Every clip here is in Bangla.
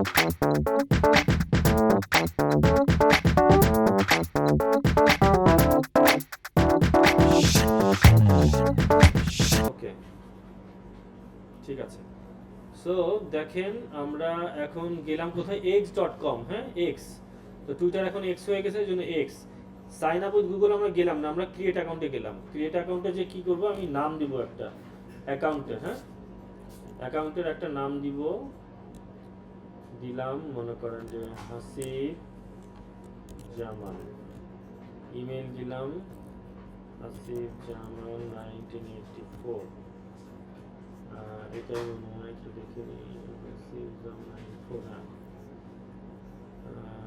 ওকে, ঠিক আছে। সো দেখেন আমরা এখন গেলাম কোথায়, x.com। হ্যাঁ, এক্স। তো টুইটার এখন এক্স হয়ে গেছে, এই জন্য X. Sign up with Google আমরা গেলাম না, আমরা ক্রিয়েট অ্যাকাউন্টে গেলাম। ক্রিয়েট অ্যাকাউন্টে যে কি করব, আমি নাম দিব একটা অ্যাকাউন্টের। হ্যাঁ, অ্যাকাউন্টের একটা নাম দিব, দিলাম মনে করেন যে হাসিব জামান। ইমেল দিলাম হাসিব জামান 1984। এটা মনে হয় একটু দেখে নিই, হাসিব জামান 94। হ্যাঁ,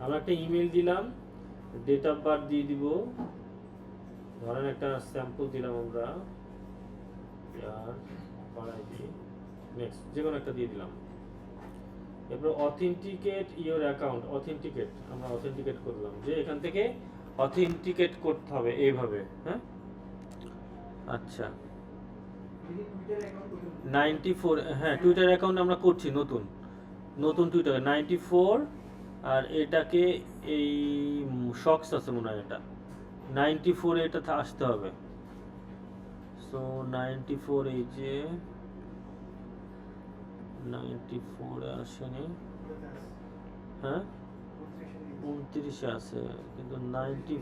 আমরা একটা ইমেল দিলাম, ডেট অফ বার্থ দিয়ে দিব, ধরেন একটা স্যাম্পল দিলাম আমরা, আর বাড়াই দিই, নেক্সট যে কোনো একটা দিয়ে দিলাম। এরপর অথেন্টিকেট ইওর অ্যাকাউন্ট, অথেন্টিকেট আমরা অথেন্টিকেট করলাম, যে এখান থেকে অথেন্টিকেট করতে হবে এইভাবে। হ্যাঁ, আচ্ছা 94। হ্যাঁ, টুইটার অ্যাকাউন্ট আমরা করছি, নতুন নতুন টুইটার 94। আর এটাকে এই শক্স আছে মনে হয়, এটা 94 এটা আসতে হবে। সো 94, এই যে 94 আসেনি। হ্যাঁ, 29 আছে কিন্তু 90।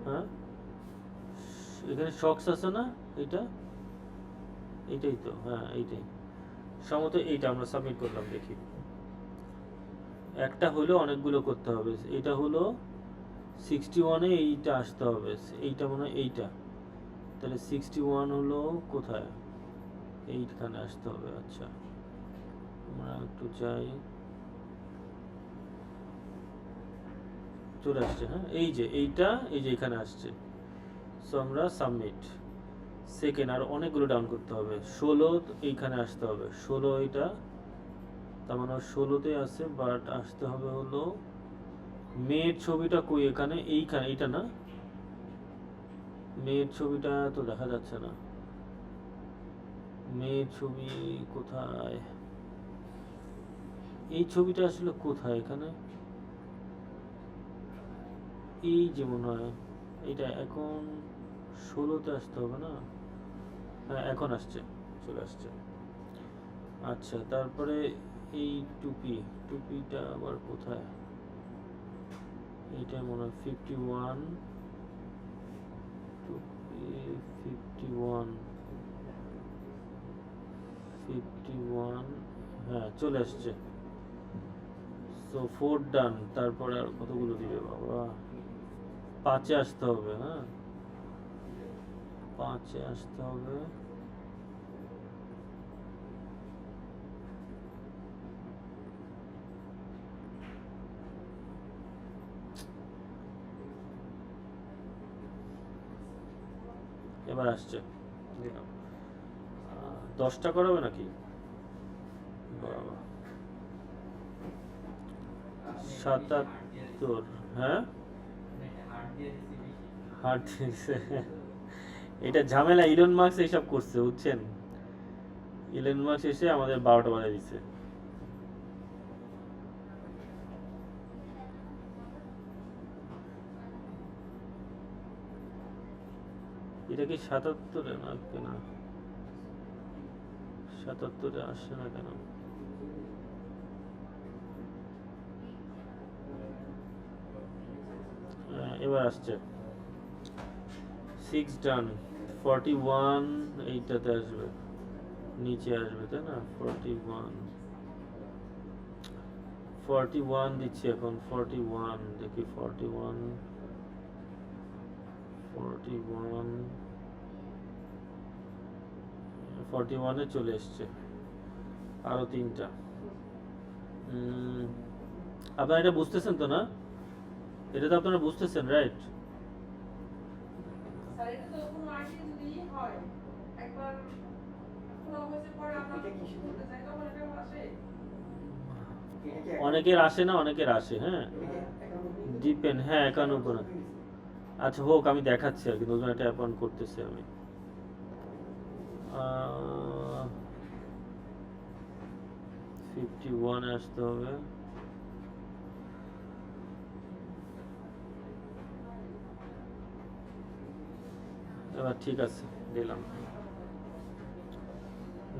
হ্যাঁ, এখানে শক্স আছে না, এটা এইটাই তো। হ্যাঁ, এইটাই সম্ভবত, এইটা আমরা সাবমিট করলাম, দেখি। একটা হলো, অনেকগুলো করতে হবে। এটা হলো 61-এ এইটা আসতে হবে, এইটা মনে হয় এইটা। তাহলে 61 হলো কোথায়, এইখানে আসতে হবে। আচ্ছা, আমরা একটু যাই, চলে আসছে। হ্যাঁ, এই যে এইটা, এই যে এখানে আসছে। সো আমরা সাবমিট। সেকেন্ড আর অনেকগুলো ডাউন করতে হবে। 16 এইখানে আসতে হবে, 16 এটা, তার মানে 16-তে আছে, বাট আসতে হবে হলো মেয়ের ছবিটা কই, এখানে এইখানে, এইটা না, মেয়ের ছবিটা তো দেখা যাচ্ছে না। মেয়ের ছবি কোথায়, এই ছবিটা আসলে কোথায়, এখানে, এই যে মনে হয় এইটা। এখন 16-তে আসতে হবে না? হ্যাঁ, এখন আসছে, চলে আসছে। আচ্ছা, তারপরে এই টুপিটা আবার কোথায়, এইটা মনে হয় 51। টুপি 51, 51। হ্যাঁ, চলে আসছে। সো 4 ডান। তারপরে আর কতগুলো দিবে বাবা, 5-এ আসতে হবে। হ্যাঁ, 5-এ আসতে হবে। এবার আসছে, দিলাম। 10টা করাবে নাকি বাবা, 77। হ্যাঁ, হার্ড দিয়েছে। এটা ঝামেলা, ইলন মার্কস এইসব করছে, বুঝছেন। ইলন মার্কস এসে আমাদের 12টা বাজে দিচ্ছে। এটা কি 77-এ না কেন, 77-এ আসছে না কেন? এবার আসছে 6 ডান। 41 এইটাতে আসবে, নিচে আসবে, তাই না? 41, 41 দিচ্ছি এখন। 41 দেখি, 41, 41, 41-এ চলে এসছে। আরো 3টা। আপনারা এটা বুঝতেছেন তো না? এটা তো আপনারা বুঝতেছেন, রাইট? অনেকের আসে না, অনেকের আসে। হ্যাঁ, ডিপেন্ড। হ্যাঁ, একানোর উপর। আচ্ছা হোক, আমি দেখাচ্ছি আর কি, নতুন একটা অ্যাপ অন করতেছি আমি। 91 এ আসতে হবে। এবার ঠিক আছে, দিলাম।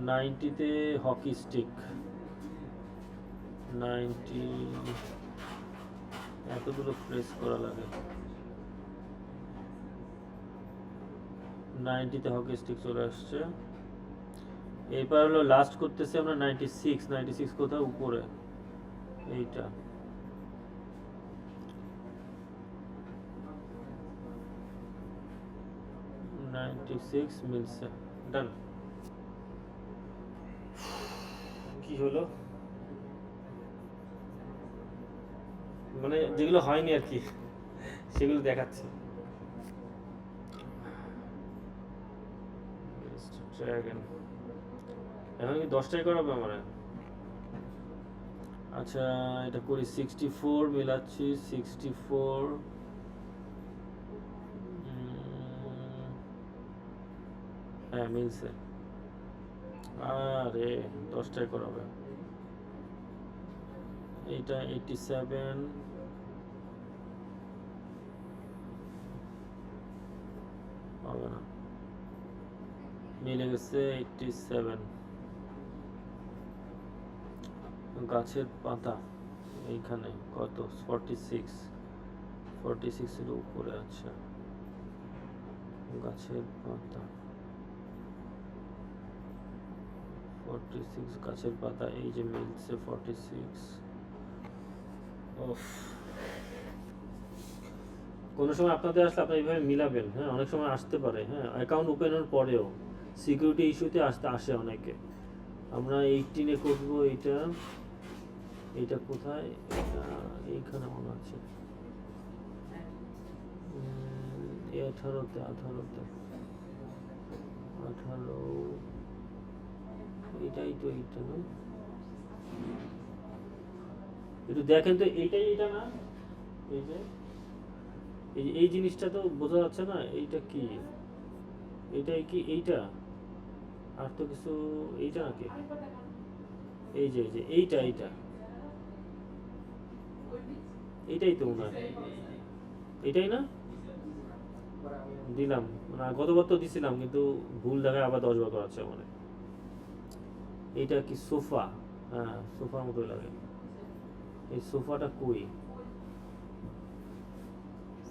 90 তে হকি স্টিক, 90 এতগুলো প্রেস করা লাগে। 90 তে হকি স্টিক চলে আসছে। এরপর হলো লাস্ট করতেছি আমরা 96। 96 কোথায়? উপরে, এইটা। মিলছে, ডান। কি হলো? মানে যেগুলো হয়নি আর কি সেগুলো দেখাচ্ছে। এখন কি 10টাই করাবে আমার? আচ্ছা এটা করি। 64 মিলাচ্ছি, 64। হ্যাঁ মিলছে। আরে 10টাই করাবে। এইটা 87 হবে না, মিলে গেছে 87। গাছের পাতা এইখানে কত? 46। 46 এর উপরে। আচ্ছা গাছের পাতা 46, গাছের পাতা এই যে মিলছে 46। কোনো সময় আপনাদের আসলে আপনারা এইভাবে মিলাবেন। হ্যাঁ অনেক সময় আসতে পারে, হ্যাঁ অ্যাকাউন্ট ওপেনের পরেও সিকিউরিটি ইস্যুতে আসে অনেকে। আমরা 18 এ করবো। এইটা কোথায়? এটা এইখানে মনে আছে। 18তে 18 এইটাই তো, এইটা না? একটু দেখেন তো, এইটা না? এই যে এই জিনিসটা তো বোঝা যাচ্ছে না, এইটা কি? এইটাই কি এইটা? আর তো কিছু। এইটা নাকি? এই যে এইটা এইটাই তো মনে হয়। এটাই না? দিলাম না, গতবার তো দিছিলাম কিন্তু ভুল দেখায় আবার 10 বার করাচ্ছে মানে। এইটা কি সোফা? হ্যাঁ সোফার মতোই লাগে। এই সোফাটা কই?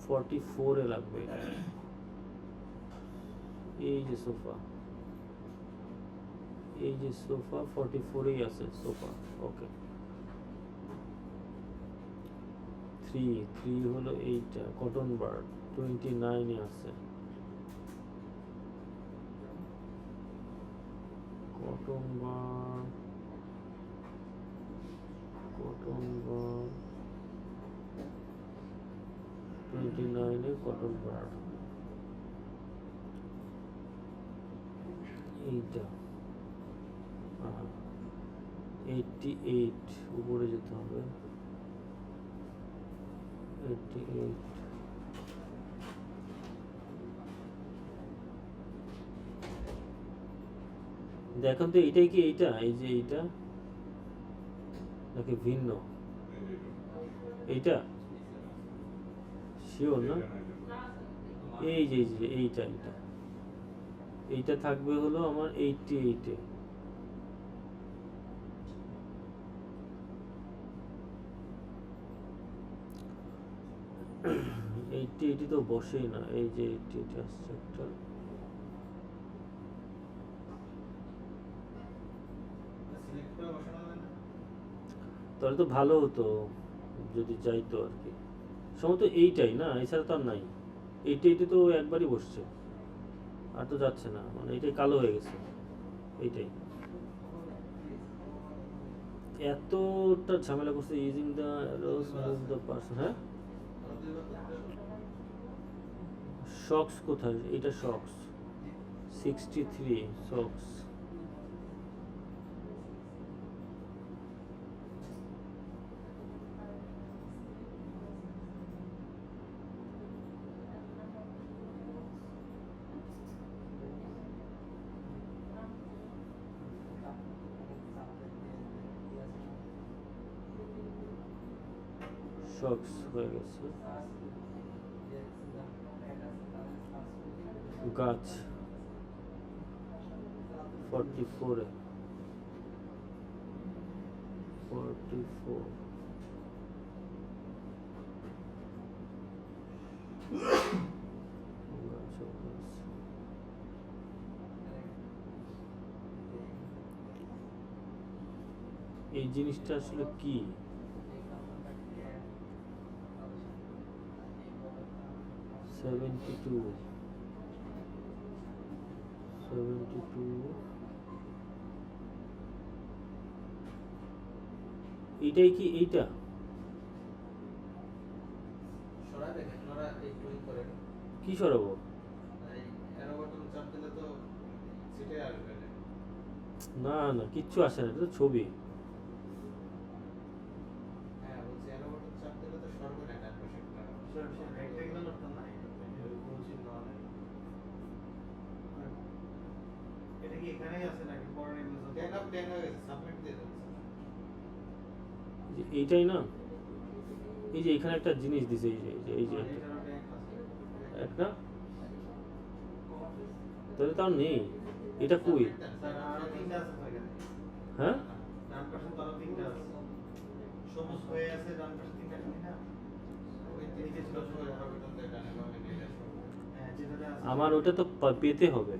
44 এ লাগবে। এই যে সোফা, এই যে সোফা 44 এই আছে সোফা। ওকে 3 হলো এইটা। কটন বার্ড 29 এ আছে। কটন বার্ড 29 এ কটন বার্ড। এইটা 88 উপরে যেতে হবে। 88 দেখুন তো এটাই কি এইটা? এই যে এইটা নাকি ভিন্ন? এইটা শিওর না? এই যে এইটা এইটা থাকবে হলো আমার 88 এ। 88 তো বসেই না। এই যে 88 আসছে একটা। তাহলে তো ভালো হতো যদি যাইতো আর কি। সম্ভবত এইটাই না, এছাড়া তো আর নাই। 88 তো একবারই বসছে, আর তো যাচ্ছে না, মানে এটাই কালো হয়ে গেছে। এইটাই এতটা ঝামেলা করছে। Using the arrows move the person. হ্যাঁ শক্স কোথায়? এটা শক্স 63 শক্স। শক্স হয়ে গেছে। গাছ 44 এ 44 এই জিনিসটা আসলে কি? এটাই কি এইটা? কি সরাবো? না না কিচ্ছু আসে না, এটা তো ছবি। এইটাই না, এই যে এখানে একটা জিনিস দিছে, এই যে একটা, তাহলে তাও নেই। এটা কই? হ্যাঁ আমার ওটা তো পেতে হবে,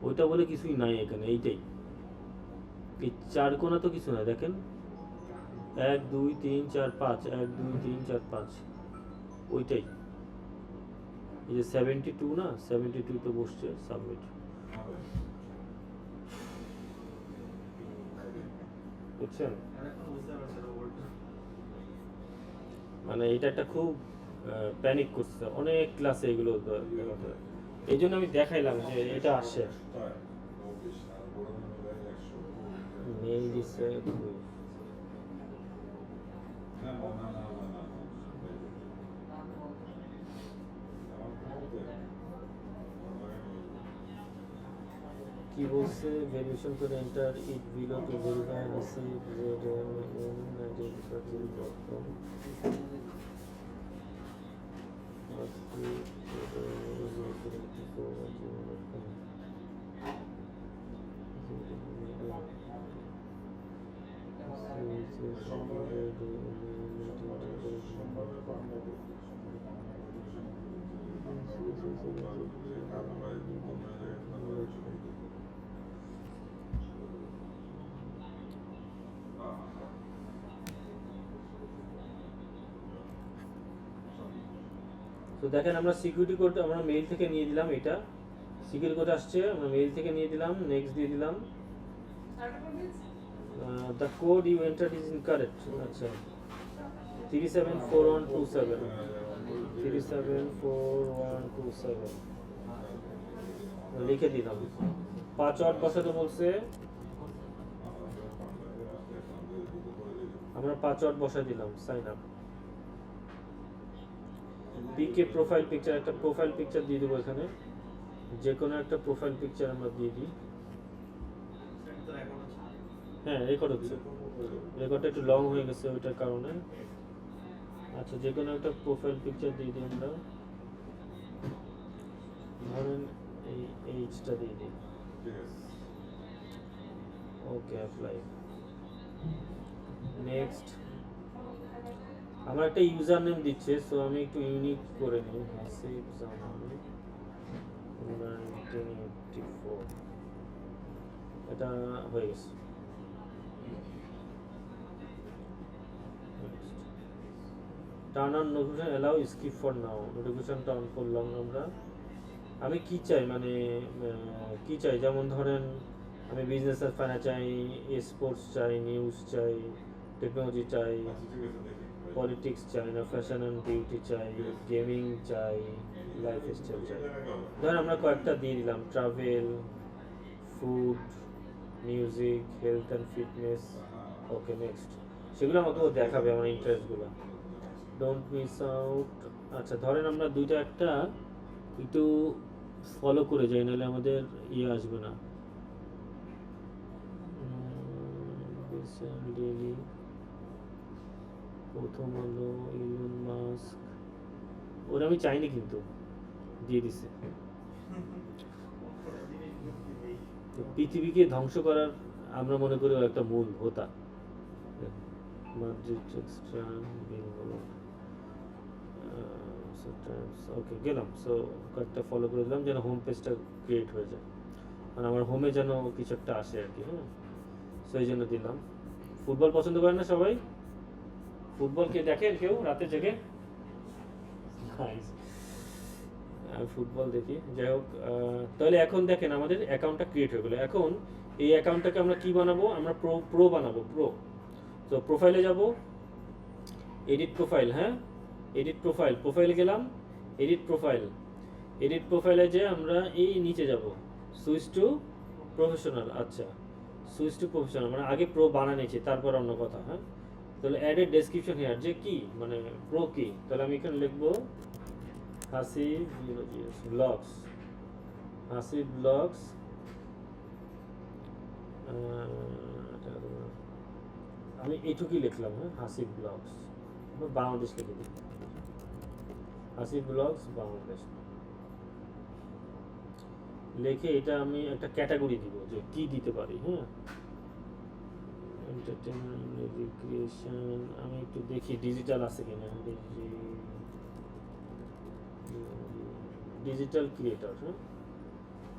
ওইটা বলে কিছুই নাই এখানে। এইটাই, এই চার কোণা তো কিছু না, দেখেন 1 2 3 4 5, 1 2 3 4 5, ওইটাই। এই যে 72 না, 72 তো বসছে সাবমিট। বুঝছেন? মানে এটা একটা খুব প্যানিক করছে অনেক ক্লাসে এগুলো, এই জন্য আমি দেখাইলাম যে এটা আসে। মেইল দিচ্ছে কি বলছে? ভেরিফিকেশন করে enter it below to verify receive zm@gmail.com। তো দেখেন আমরা সিকিউরিটি কোড আমরা মেইল থেকে নিয়ে দিলাম, এটা সিকিউরিটি কোড আসছে, আমরা মেইল থেকে নিয়ে দিলাম, নেক্সট দিয়ে দিলাম। The code you entered is incorrect. আচ্ছা 374127, 374127 লিখে দিলাম। পাসওয়ার্ড বসাতে বলছে, আমরা পাসওয়ার্ড বসাই দিলাম। সাইন আপ, পিকে প্রোফাইল পিকচার, একটা প্রোফাইল পিকচার দিয়ে দেবো এখানে, যে কোনো একটা প্রোফাইল পিকচার আমরা দিয়ে দিই। হ্যাঁ রেকর্ড হচ্ছে, রেকর্ডটা একটু লং হয়ে গেছে ওইটার কারণে। আচ্ছা যে কোনো একটা প্রোফাইল পিকচার দিয়ে দিই আমরা, ধরেন এই এইচটা দিয়ে দিই। ওকে অ্যাপ্লাই, নেক্সট। আমার একটা ইউজার নেম দিচ্ছে, সো আমি একটু ইউনিক করে নিই, হাসিব জামান 1984, এটা হয়ে গেছে। Turn on notification allow skip for now, নোটিফিকেশনটা অন করলাম আমরা। আমি কি চাই, মানে কি চাই, যেমন ধরেন আমি বিজনেস আর ফাইন্যান্স চাই, স্পোর্টস চাই, নিউজ চাই, টেকনোলজি চাই, পলিটিক্স চাই না, ফ্যাশন অ্যান্ড বিউটি চাই, গেমিং চাই, লাইফ স্টাইল চাই। ধরেন আমরা কয়েকটা দিয়ে দিলাম, travel, food, music, health and fitness. Okay next, সেগুলো আমাকে ও দেখাবে আমার ইন্টারেস্টগুলো। Don't miss out. আচ্ছা ধরেন আমরা দুইটা একটা একটু ফলো করে যাই, নাহলে আমাদের ইয়ে আসবে না। ডেইলি, প্রথম হলো ইলন মাস্ক, ওরা আমি চাইনি কিন্তু দিয়ে দিছে। পৃথিবীকে ধ্বংস করার আমরা মনে করি ও একটা মূল হোতা। মাদ্রিদ এক্সট্রা ওকে গেলাম। সো কার্ডটা ফলো করে দিলাম যেন হোম পেজটা ক্রিয়েট হয়ে যায়, মানে আমার হোমে যেন কিছু একটা আসে আর কি। হ্যাঁ, সো এই জন্য দিলাম। ফুটবল পছন্দ করেন না সবাই? ফুটবল কে দেখেন কেউ রাতে জেগে? আমি ফুটবল দেখি। যাই হোক, তাহলে এখন দেখেন আমাদের অ্যাকাউন্টটা ক্রিয়েট হয়ে গেলো। এখন এই অ্যাকাউন্টটাকে আমরা কি বানাবো? আমরা প্রো বানাবো, প্রো। তো প্রোফাইলে যাব, এডিট প্রোফাইল। হ্যাঁ, এডিট প্রোফাইল, প্রোফাইলে গেলাম, এডিট প্রোফাইল। এডিট প্রোফাইলে যে আমরা এই নিচে যাব, সুইচ টু প্রফেশনাল। আচ্ছা, সুইচ টু প্রফেশনাল মানে আগে প্রো বানা নিয়েছি, তারপর অন্য কথা। হ্যাঁ, তাহলে অ্যাডেড ডেসক্রিপশন হেয়ার, যে কি মানে প্রো কি, তাহলে আমি এখানে লিখবো হাসিব ব্লগস, হাসিব ব্লগস। আমি এইটুকুই লিখলাম। হ্যাঁ, হাসিব ব্লগস বাংলাদেশ লিখে দিই, হাসিব ব্লগস বাংলাদেশ লিখে এটা আমি একটা ক্যাটাগরি দিব যে কি দিতে পারি। হ্যাঁ, এন্টারটেইনমেন্ট, রিক্রিয়েশন, আমি একটু দেখি ডিজিটাল আছে কিনা। Digital creator. হ্যাঁ,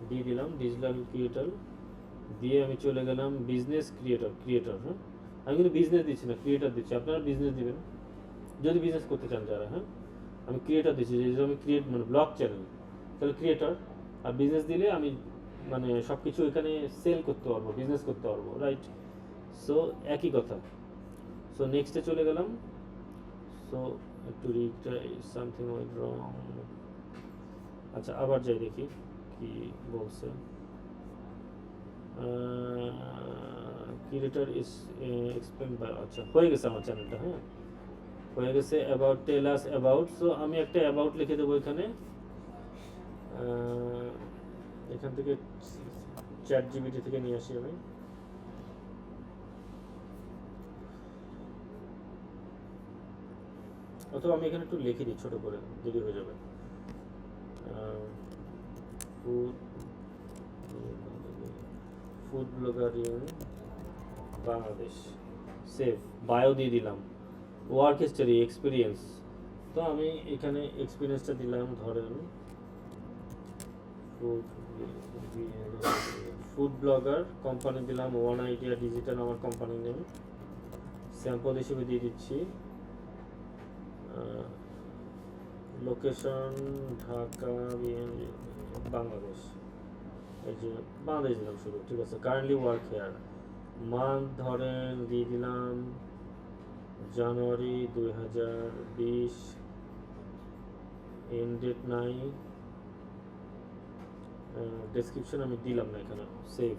দিয়ে দিলাম ডিজিটাল ক্রিয়েটর, দিয়ে আমি চলে গেলাম বিজনেস ক্রিয়েটর। হ্যাঁ, আমি কিন্তু বিজনেস দিচ্ছি না, ক্রিয়েটর দিচ্ছি। আপনারা বিজনেস দিবেন যদি বিজনেস করতে চান যারা। হ্যাঁ, আমি ক্রিয়েটর দিচ্ছি, যে আমি ক্রিয়েট মানে ব্লগ চ্যানেল, তাহলে ক্রিয়েটর। আর বিজনেস দিলে আমি মানে সব কিছু এখানে সেল করতে পারবো, বিজনেস করতে পারবো, রাইট? সো একই কথা। সো নেক্সটে চলে গেলাম। সো একটু সামথিং ওয়েন্ট রং। আচ্ছা, আবার যাই দেখি কি বলছে। Creator is explain by. আচ্ছা, হয়ে গেছে আমার চ্যানেলটা। হ্যাঁ, হয়ে গেছে। About, tell us about. So আমি একটা অ্যাবাউট লিখে দেবো এখানে। এখান থেকে চ্যাট জিপিটি থেকে নিয়ে আসি আমি। অথবা আমি এখানে একটু লিখে দিই ছোট করে, দেরি হয়ে যাবে। Food blogger in Bangladesh, save, bio দিয়ে দিলাম, ওয়ার্ক হিস্টোরি, এক্সপিরিয়েন্স। তো আমি এখানে এক্সপিরিয়েন্সটা দিলাম, ধরেন ফুড ব্লগার, কোম্পানি দিলাম ওয়ান আইডিয়া ডিজিটাল, আমার কোম্পানির নেম। স্যাম্পল হিসেবে দিয়ে দিচ্ছি লোকেশন ঢাকা, বাংলাদেশ। এই যে বাংলাদেশ দিলাম শুধু, ঠিক আছে। কারেন্টলি ওয়ার্ক হেয়ার, মান্থ ধরেন দিয়ে দিলাম জানুয়ারি 2020, এন্ড ডেট নাই, ডেসক্রিপশন আমি দিলাম না এখানে, সেভ।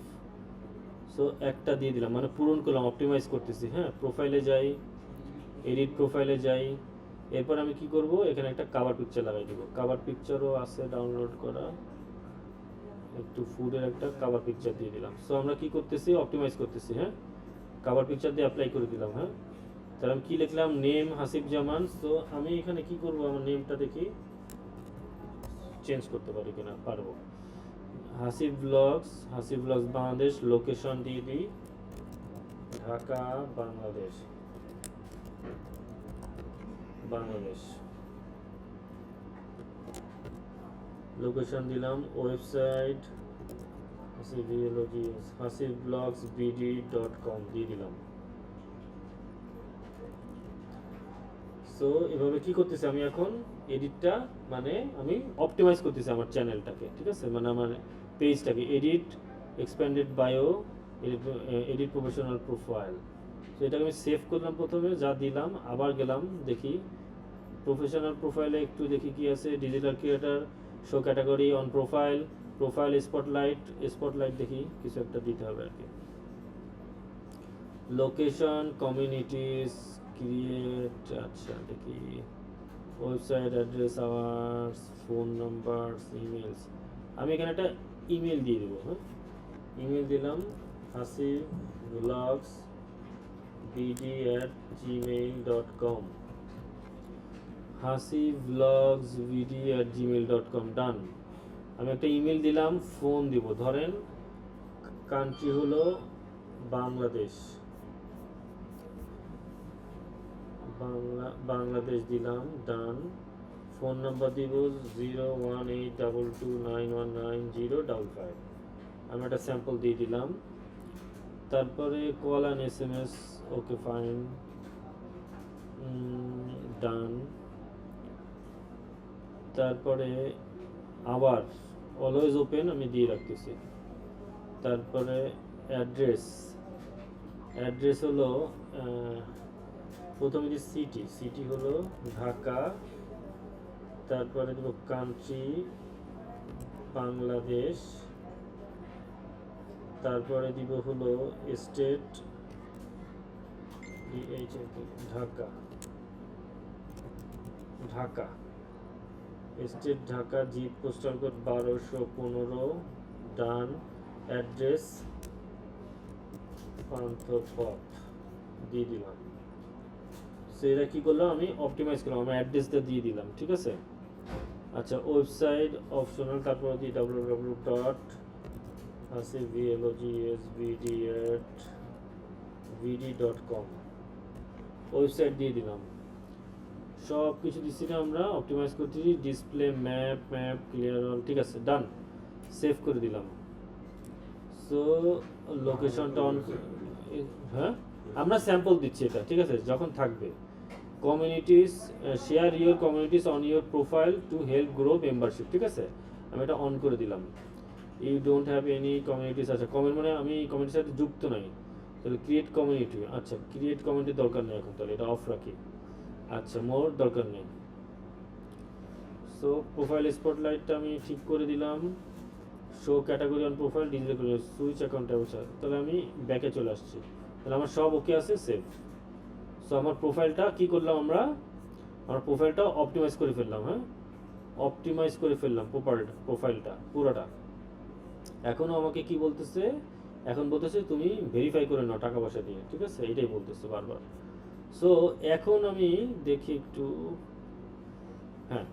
সো একটা দিয়ে দিলাম, মানে পূরণ করলাম, অপটিমাইজ করতেছি। হ্যাঁ, প্রোফাইলে যাই, এডিট প্রোফাইলে যাই। এরপর আমি কি করব, এখানে একটা কভার পিকচার লাগাই দিব। কভার পিকচারও আছে ডাউনলোড করা, একটু ফুডের একটা কভার পিকচার দিয়ে দিলাম। সো আমরা কি করতেছি, অপটিমাইজ করতেছি। হ্যাঁ, কভার পিকচার দিয়ে অ্যাপ্লাই করে দিলাম। হ্যাঁ, তাহলে আমি কি লিখলাম, নেম হাসিব জামান। সো আমি এখানে কি করব, আমার নেমটা দেখি চেঞ্জ করতে পারি কিনা, পারবো। Hasib vlogs, Hasib vlogs Bangladesh, location দিয়ে দিই ঢাকা, বাংলাদেশ, বাংলাদেশ। লোকেশন দিলাম, ওয়েবসাইট hasibvlogsbd.com দিয়ে দিলাম। সো এভাবে কি করতেছি আমি এখন, এডিটটা মানে আমি অপটিমাইজ করতেছি আমার চ্যানেলটাকে, ঠিক আছে, মানে আমার পেজটাকে। Edit, expanded bio, edit professional profile. তো এটাকে আমি সেভ করলাম প্রথমে, যা দিলাম। আবার গেলাম, দেখি প্রফেশনাল প্রোফাইলে একটু দেখি কি আছে, digital creator, show category, on profile, profile spotlight দেখি কিছু একটা দিতে হবে আর কি। লোকেশন, কমিউনিটিস, ক্রিয়েট, আচ্ছা দেখি, website address, hours, phone numbers, emails. আমি এখানে একটা ইমেল দিয়ে দেবো। হ্যাঁ, ইমেল দিলাম হাসিব ব্লগস vd@gmail.com, hasivlogsvd@gmail.com, ডান। আমি একটা ইমেল দিলাম, ফোন দিব, ধরেন কান্ট্রি হলো বাংলাদেশ, বাংলাদেশ দিলাম, ডান। ফোন নাম্বার দিব 01822919055, আমি একটা স্যাম্পল দিয়ে দিলাম। তারপরে call and SMS, okay fine, done. তারপরে আবার অলওয়েজ ওপেন আমি দিয়ে রাখতেছি। তারপরে অ্যাড্রেস হলো প্রথমে যে সিটি হলো ঢাকা, তারপরে দেব কান্ট্রি বাংলাদেশ, তারপরে দিব হলো state Dhaka, state Dhaka, zip postal code 1215, done. Address Panthapath দিয়ে দিলাম। সো এটা কি করলাম, আমি অপটিমাইজ করলাম, আমি অ্যাড্রেসটা দিয়ে দিলাম, ঠিক আছে। আচ্ছা, ওয়েবসাইট অপশনাল, তারপর দিই www.hasivlogsvd@vd.com, ওয়েবসাইট দিয়ে দিলাম। সব কিছু দিচ্ছি না, আমরা অপটিমাইজ করতেছি, ডিসপ্লে ম্যাপ ক্লিয়ার অল, ঠিক আছে, ডান। সেভ করে দিলাম। সো লোকেশনটা অন, হ্যাঁ আমরা স্যাম্পল দিচ্ছি এটা, ঠিক আছে, যখন থাকবে। Communities, share your communities on your profile to help grow membership, ঠিক আছে, আমি এটা অন করে দিলাম। You don't have any communities, আচ্ছা কমেন্ট মানে আমি কমিউনিটির সাথে যুক্ত নাই, তাহলে ক্রিয়েট কমিউনিটি, আচ্ছা ক্রিয়েট কমিউনিটির দরকার নেই এখন, তাহলে এটা অফ রাখি। আচ্ছা, মোর দরকার নেই। সো প্রোফাইল স্পটলাইটটা আমি ঠিক করে দিলাম। Show category on profile, digital করে সুইচ অ্যাকাউন্ট, তাহলে আমি ব্যাকে চলে আসছি, তাহলে আমার সব ওকে আছে, সেভ। সো আমার প্রোফাইলটা কি করলাম, আমার প্রোফাইলটা অপটিমাইজ করে ফেললাম, হ্যাঁ অপটিমাইজ করে ফেললাম প্রোফাইলটা পুরোটা। এখনও আমাকে কি বলতেছে, এখন বলতেছে তুমি ভেরিফাই করে নাও টাকা পয়সা দিয়ে, ঠিক আছে, এটাই বলতেছে বারবার। সো এখন আমি দেখি একটু, হ্যাঁ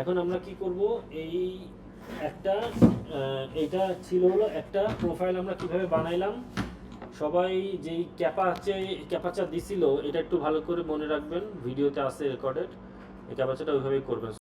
এখন আমরা কি করব, এই একটা এইটা ছিল হলো একটা প্রোফাইল আমরা কিভাবে বানাইলাম। সবাই যেই ক্যাপাচা দিছিল এটা একটু ভালো করে মনে রাখবেন, ভিডিওতে আছে রেকর্ডেড, এই ক্যাপাচাটা ওইভাবেই করবেন।